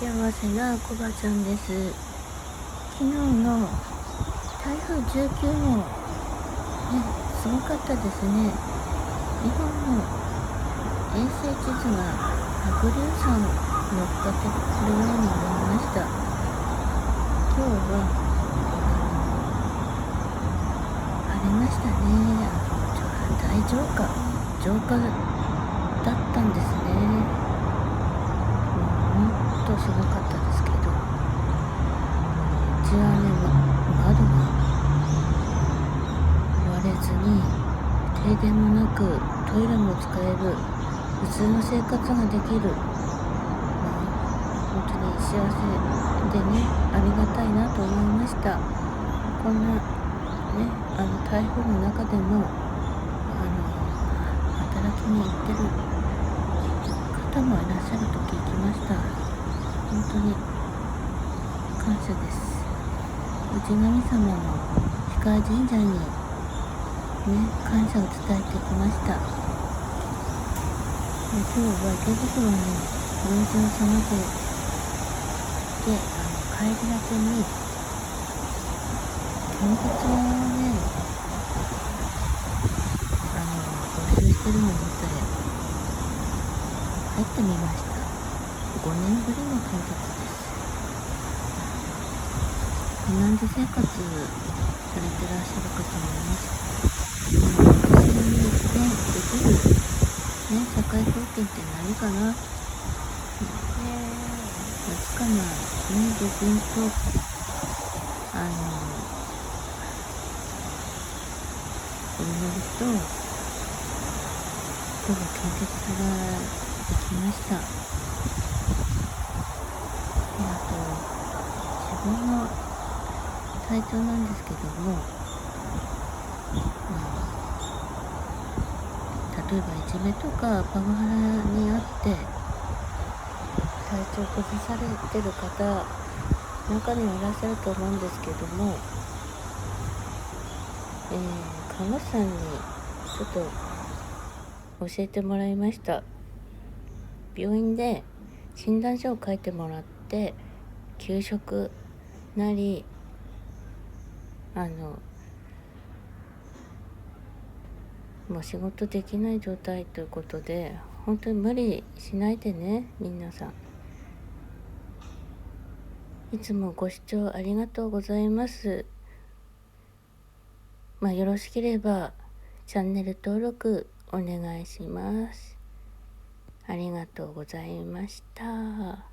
幸せなコバちゃんです。昨日の台風19号、すごかったですね。日本の衛星地図が白龍山に乗っかってくるようになりました。今日は晴れましたね。大浄化だったんですね。ほんとすごかったですけど、うちはね、窓が割れずに停電もなくトイレも使える普通の生活ができる、本当に幸せでね、ありがたいなと思いました。こんなね、台風の中でも働きに行ってる方もいらっしゃると聞きました。本当に感謝です。氏神様の氷川神社に感謝を伝えてきました。今日は池袋に用事を済ませて、帰りがけに献血をね、募集してるのを見て入ってみました。5年ぶりの献血です。避難所生活されてらっしゃるかと思います。私にできる社会貢献って何かな。夏かなできんとお祈りと今日は献血ができました。あと自分の体調なんですけども、例えばいじめとかパワハラにあって体調崩されてる方中にはいらっしゃると思うんですけども、看護師さんにちょっと教えてもらいました。病院で診断書を書いてもらって休職なりもう仕事できない状態ということで、本当に無理しないでね、皆さん。いつもご視聴ありがとうございます。よろしければチャンネル登録お願いします。ありがとうございました。